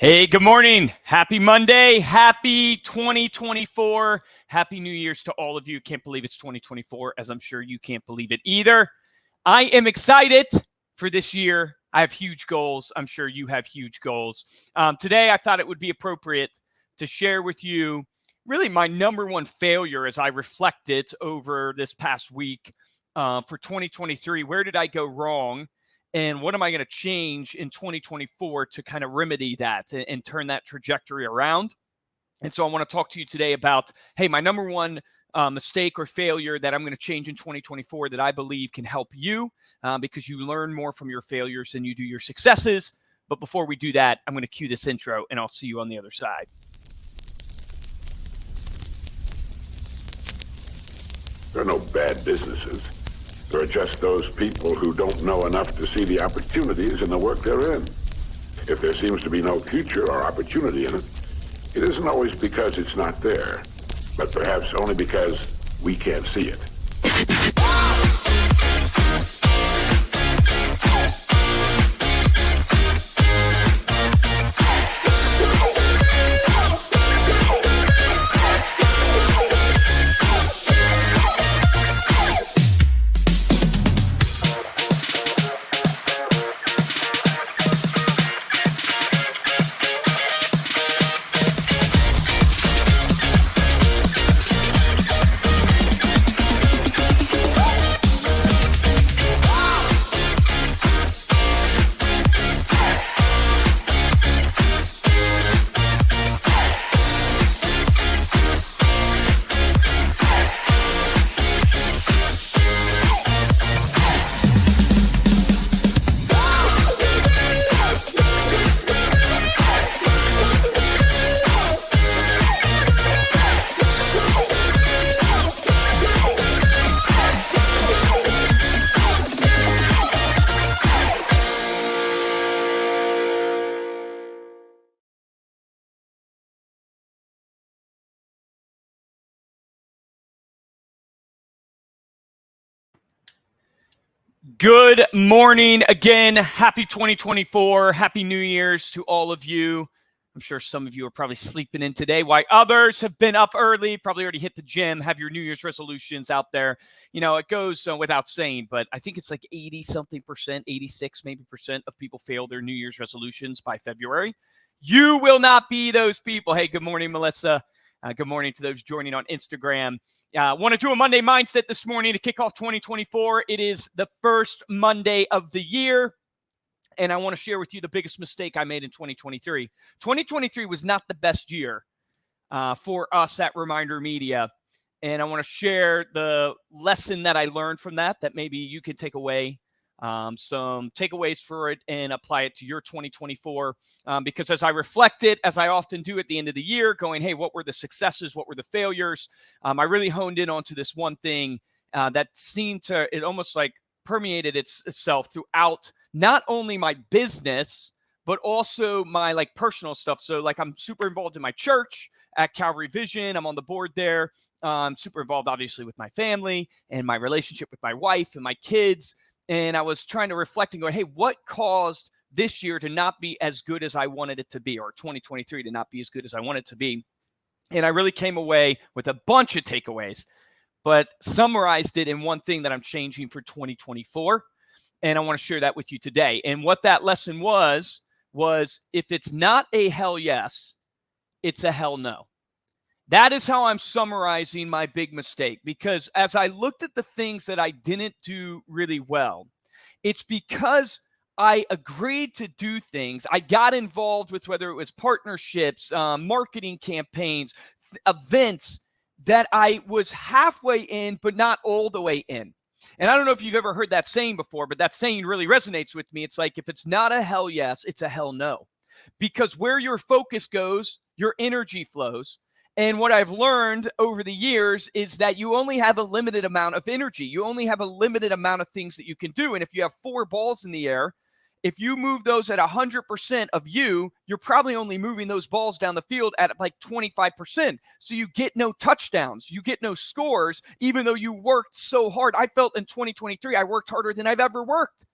Hey, good morning. Happy Monday. Happy 2024. Happy New Year's to all of you. Can't believe it's 2024, as I'm sure you can't believe it either. I am excited for this year. I have huge goals. I'm sure you have huge goals. Today, I thought it would be appropriate to share with you really my number one failure as I reflected over this past week for 2023. Where did I go wrong? And what am I going to change in 2024 to kind of remedy that and turn that trajectory around? And so I want to talk to you today about, hey, my number one mistake or failure that I'm going to change in 2024 that I believe can help you because you learn more from your failures than you do your successes. But before we do that, I'm going to cue this intro and I'll see you on the other side. There are no bad businesses. There are just those people who don't know enough to see the opportunities in the work they're in. If there seems to be no future or opportunity in it, it isn't always because it's not there, but perhaps only because we can't see it. Good morning again. Happy 2024. Happy New Year's to all of you. I'm sure some of you are probably sleeping in today, while others have been up early, probably already hit the gym, have your New Year's resolutions out there. You know, it goes without saying, but I think it's like 80-something%, 86 maybe percent of people fail their New Year's resolutions by February. You will not be those people. Hey, good morning, Melissa. Good morning to those joining on Instagram. Want to do a Monday Mindset this morning to kick off 2024. It is the first Monday of the year, and I want to share with you the biggest mistake I made in 2023. 2023 was not the best year for us at Reminder Media, and I want to share the lesson that I learned from that maybe you can take away some takeaways for it and apply it to your 2024. Because as I reflected, as I often do at the end of the year, going, hey, what were the successes? What were the failures? I really honed in onto this one thing that seemed to, it almost like permeated itself throughout not only my business, but also my like personal stuff. So like I'm super involved in my church at Calvary Vision. I'm on the board there. I'm super involved, obviously, with my family and my relationship with my wife and my kids. And I was trying to reflect and go, hey, what caused this year to not be as good as I wanted it to be, or 2023 to not be as good as I wanted it to be? And I really came away with a bunch of takeaways, but summarized it in one thing that I'm changing for 2024. And I want to share that with you today. And what that lesson was if it's not a hell yes, it's a hell no. That is how I'm summarizing my big mistake, because as I looked at the things that I didn't do really well, it's because I agreed to do things. I got involved with whether it was partnerships, marketing campaigns, events that I was halfway in, but not all the way in. And I don't know if you've ever heard that saying before, but that saying really resonates with me. It's like, if it's not a hell yes, it's a hell no. Because where your focus goes, your energy flows. And what I've learned over the years is that you only have a limited amount of energy. You only have a limited amount of things that you can do. And if you have 4 balls in the air, if you move those at 100% of you, you're probably only moving those balls down the field at like 25%. So you get no touchdowns, you get no scores, even though you worked so hard. I felt in 2023, I worked harder than I've ever worked,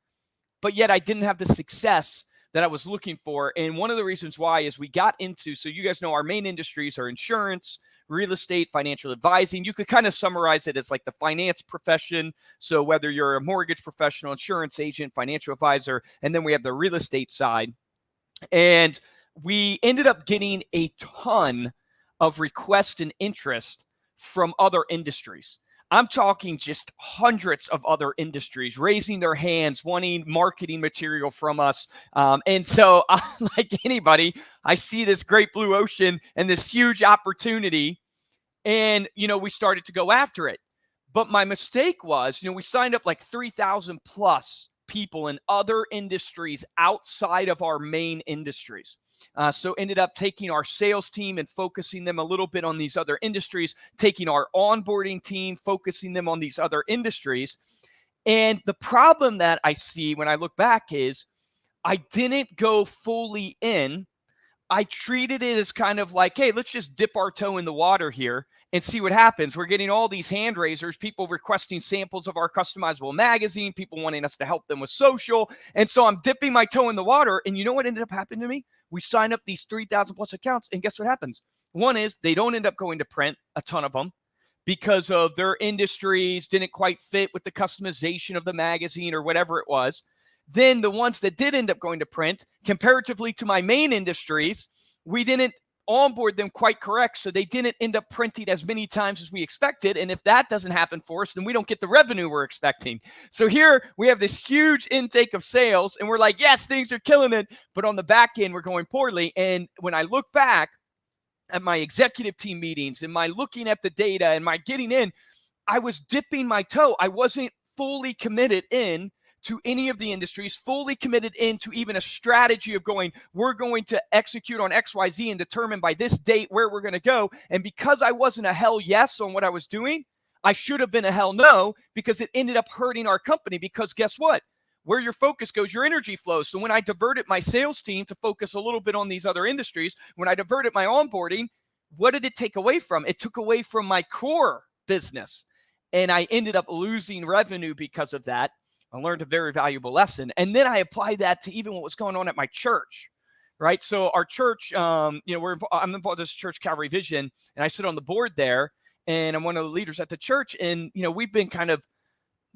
but yet I didn't have the success that I was looking for. And one of the reasons why is we got into, so you guys know our main industries are insurance, real estate, financial advising. You could kind of summarize it as like the finance profession. So whether you're a mortgage professional, insurance agent, financial advisor, and then we have the real estate side. And we ended up getting a ton of requests and interest from other industries. I'm talking just hundreds of other industries raising their hands, wanting marketing material from us. And so, like anybody, I see this great blue ocean and this huge opportunity. And, we started to go after it. But my mistake was, we signed up like 3,000 plus people in other industries outside of our main industries. So ended up taking our sales team and focusing them a little bit on these other industries, taking our onboarding team, focusing them on these other industries. And the problem that I see when I look back is I didn't go fully in. I treated it as kind of like, hey, let's just dip our toe in the water here and see what happens. We're getting all these hand raisers, people requesting samples of our customizable magazine, people wanting us to help them with social. And so I'm dipping my toe in the water. And you know what ended up happening to me? We signed up these 3,000 plus accounts. And guess what happens? One is they don't end up going to print, a ton of them, because of their industries didn't quite fit with the customization of the magazine or whatever it was. Then the ones that did end up going to print, comparatively to my main industries, we didn't onboard them quite correct. So they didn't end up printing as many times as we expected. And if that doesn't happen for us, then we don't get the revenue we're expecting. So here we have this huge intake of sales and we're like, yes, things are killing it. But on the back end, we're going poorly. And when I look back at my executive team meetings and my looking at the data and my getting in, I was dipping my toe. I wasn't fully committed in to any of the industries, fully committed into even a strategy of going, we're going to execute on XYZ and determine by this date where we're going to go. And because I wasn't a hell yes on what I was doing, I should have been a hell no, because it ended up hurting our company. Because guess what? Where your focus goes, your energy flows. So when I diverted my sales team to focus a little bit on these other industries, when I diverted my onboarding, what did it take away from? It took away from my core business. And I ended up losing revenue because of that. I learned a very valuable lesson. And then I applied that to even what was going on at my church, right? So our church, I'm involved in this church, Calvary Vision, and I sit on the board there, and I'm one of the leaders at the church. And, we've been kind of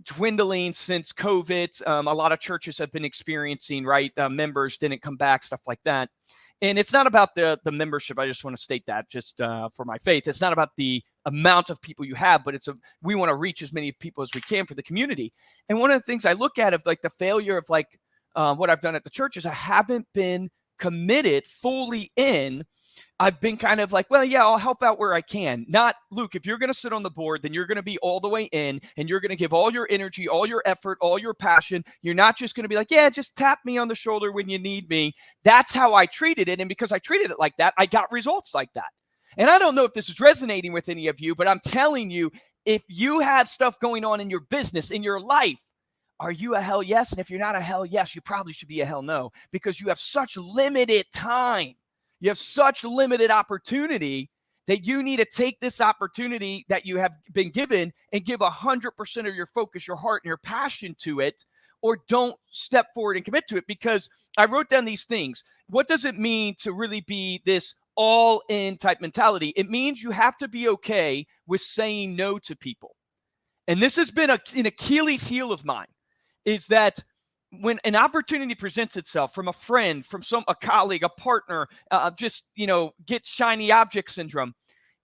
dwindling since COVID. A lot of churches have been experiencing, right? Members didn't come back, stuff like that. And it's not about the membership. I just want to state that just for my faith. It's not about the amount of people you have, but we want to reach as many people as we can for the community. And one of the things I look at of like the failure of like what I've done at the church is I haven't been committed fully in. I've been kind of like, well, yeah, I'll help out where I can. Not, Luke, if you're going to sit on the board, then you're going to be all the way in and you're going to give all your energy, all your effort, all your passion. You're not just going to be like, yeah, just tap me on the shoulder when you need me. That's how I treated it. And because I treated it like that, I got results like that. And I don't know if this is resonating with any of you, but I'm telling you, if you have stuff going on in your business, in your life, are you a hell yes? And if you're not a hell yes, you probably should be a hell no, because you have such limited time. You have such limited opportunity that you need to take this opportunity that you have been given and give 100% of your focus, your heart, and your passion to it, or don't step forward and commit to it. Because I wrote down these things. What does it mean to really be this all-in type mentality? It means you have to be okay with saying no to people. And this has been an Achilles heel of mine, is that when an opportunity presents itself from a friend, from a colleague, a partner, get shiny object syndrome,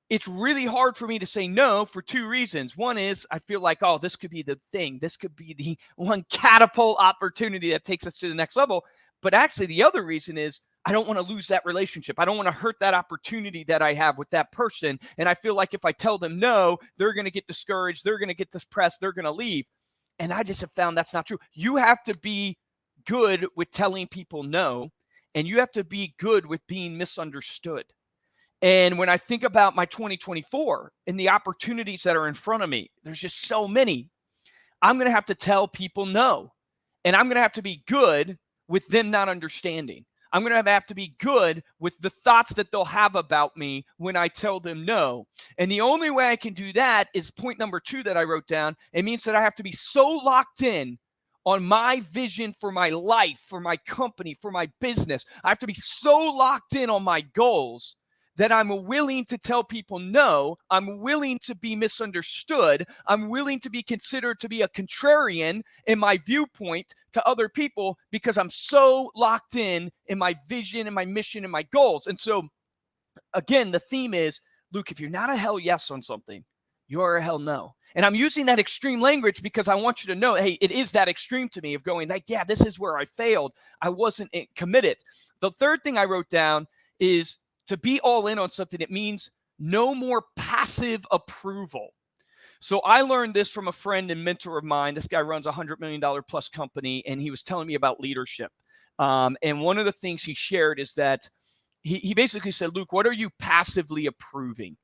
it's really hard for me to say no for two reasons. One is I feel like, oh, this could be the thing. This could be the one catapult opportunity that takes us to the next level. But actually, the other reason is I don't want to lose that relationship. I don't want to hurt that opportunity that I have with that person. And I feel like if I tell them no, they're going to get discouraged. They're going to get depressed. They're going to leave. And I just have found that's not true. You have to be good with telling people no, and you have to be good with being misunderstood. And when I think about my 2024 and the opportunities that are in front of me, there's just so many. I'm going to have to tell people no, and I'm going to have to be good with them not understanding. I'm going to have to be good with the thoughts that they'll have about me when I tell them no. And the only way I can do that is point number 2 that I wrote down. It means that I have to be so locked in on my vision for my life, for my company, for my business. I have to be so locked in on my goals that I'm willing to tell people no. I'm willing to be misunderstood. I'm willing to be considered to be a contrarian in my viewpoint to other people because I'm so locked in my vision and my mission and my goals. And so, again, the theme is, Luke, if you're not a hell yes on something, you're a hell no. And I'm using that extreme language because I want you to know, hey, it is that extreme to me of going like, yeah, this is where I failed. I wasn't committed. The third thing I wrote down is to be all in on something. It means no more passive approval. So I learned this from a friend and mentor of mine. This guy runs a $100 million plus company, and he was telling me about leadership. And one of the things he shared is that he basically said, Luke, what are you passively approving?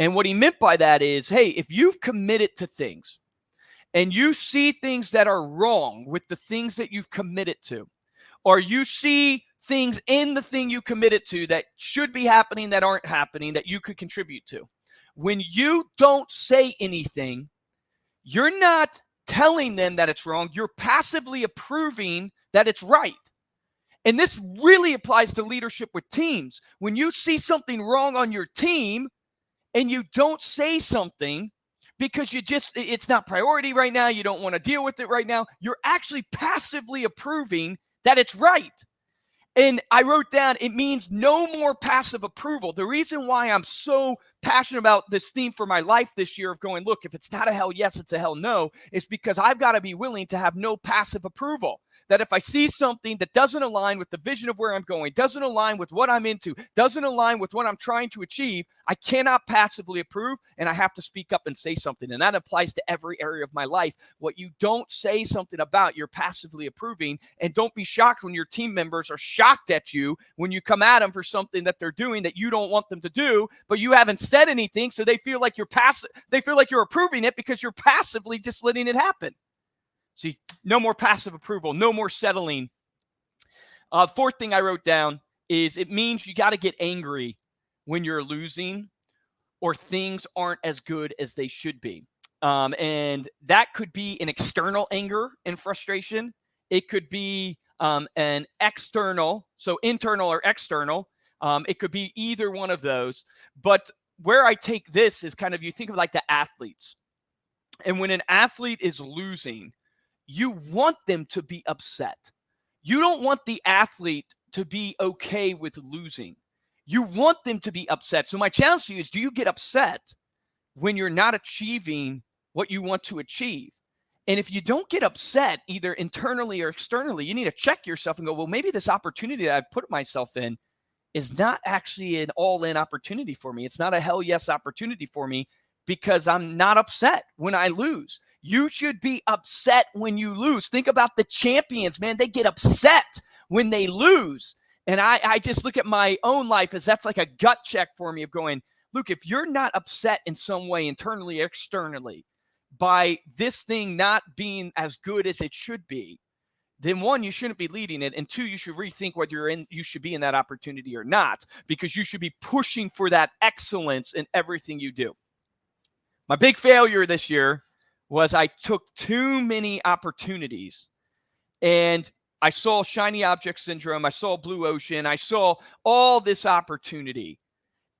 And what he meant by that is, hey, if you've committed to things and you see things that are wrong with the things that you've committed to, or you see things in the thing you committed to that should be happening that aren't happening that you could contribute to, when you don't say anything, you're not telling them that it's wrong. You're passively approving that it's right. And this really applies to leadership with teams. When you see something wrong on your team and you don't say something because it's not priority right now, you don't want to deal with it right now, you're actually passively approving that it's right. And I wrote down, it means no more passive approval. The reason why I'm so passionate about this theme for my life this year of going, look, if it's not a hell yes, it's a hell no, is because I've got to be willing to have no passive approval. That if I see something that doesn't align with the vision of where I'm going, doesn't align with what I'm into, doesn't align with what I'm trying to achieve, I cannot passively approve, and I have to speak up and say something. And that applies to every area of my life. What you don't say something about, you're passively approving. And don't be shocked when your team members are shocked at you when you come at them for something that they're doing that you don't want them to do, but you haven't said anything, so they feel like you're they feel like you're approving it because you're passively just letting it happen. See, no more passive approval, no more settling. Fourth thing I wrote down is it means you got to get angry when you're losing or things aren't as good as they should be. And that could be an external anger and frustration. It could be an external, so internal or external. It could be either one of those. But where I take this is kind of, you think of like the athletes. And when an athlete is losing, you want them to be upset. You don't want the athlete to be okay with losing. You want them to be upset. So my challenge to you is, do you get upset when you're not achieving what you want to achieve? And if you don't get upset either internally or externally, you need to check yourself and go, well, maybe this opportunity that I've put myself in is not actually an all-in opportunity for me. It's not a hell yes opportunity for me because I'm not upset when I lose. You should be upset when you lose. Think about the champions, man. They get upset when they lose. And I just look at my own life as that's like a gut check for me of going, Luke, if you're not upset in some way internally or externally by this thing not being as good as it should be, then one, you shouldn't be leading it. And two, you should rethink whether you should be in that opportunity or not, because you should be pushing for that excellence in everything you do. My big failure this year was I took too many opportunities and I saw shiny object syndrome. I saw blue ocean. I saw all this opportunity,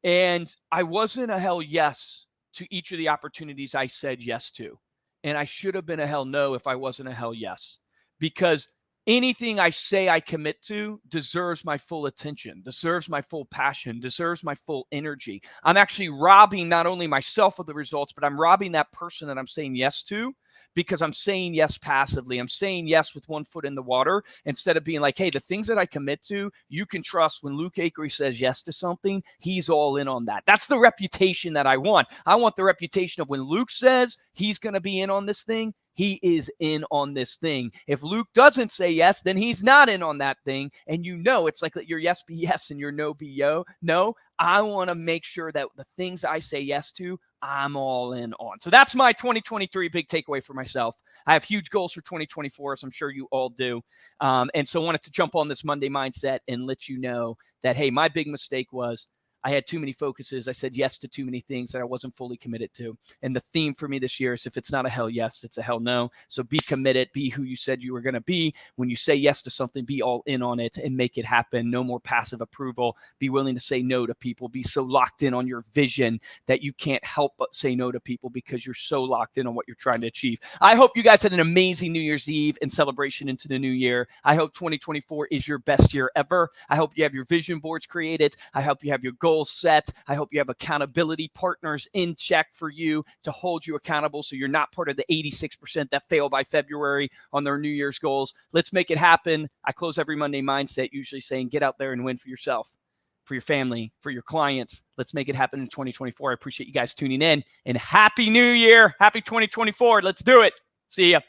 and I wasn't a hell yes to each of the opportunities I said yes to. And I should have been a hell no if I wasn't a hell yes, because anything I say I commit to deserves my full attention, deserves my full passion, deserves my full energy. I'm actually robbing not only myself of the results, but I'm robbing that person that I'm saying yes to, because I'm saying yes passively. I'm saying yes with one foot in the water instead of being like, hey, the things that I commit to, you can trust when Luke Acree says yes to something, he's all in on that. That's the reputation that I want. I want the reputation of when Luke says he's going to be in on this thing, he is in on this thing. If Luke doesn't say yes, then he's not in on that thing. And you know, it's like your yes be yes and your no be no. I want to make sure that the things I say yes to, I'm all in on. So that's my 2023 big takeaway for myself. I have huge goals for 2024, as I'm sure you all do. And so I wanted to jump on this Monday mindset and let you know that, hey, my big mistake was I had too many focuses. I said yes to too many things that I wasn't fully committed to. And the theme for me this year is if it's not a hell yes, it's a hell no. So be committed, be who you said you were going to be. When you say yes to something, be all in on it and make it happen. No more passive approval. Be willing to say no to people. Be so locked in on your vision that you can't help but say no to people because you're so locked in on what you're trying to achieve. I hope you guys had an amazing New Year's Eve and celebration into the new year. I hope 2024 is your best year ever. I hope you have your vision boards created. I hope you have your goals set. I hope you have accountability partners in check for you to hold you accountable so you're not part of the 86% that fail by February on their New Year's goals. Let's make it happen. I close every Monday Mindset usually saying get out there and win for yourself, for your family, for your clients. Let's make it happen in 2024. I appreciate you guys tuning in, and Happy New Year. Happy 2024. Let's do it. See ya.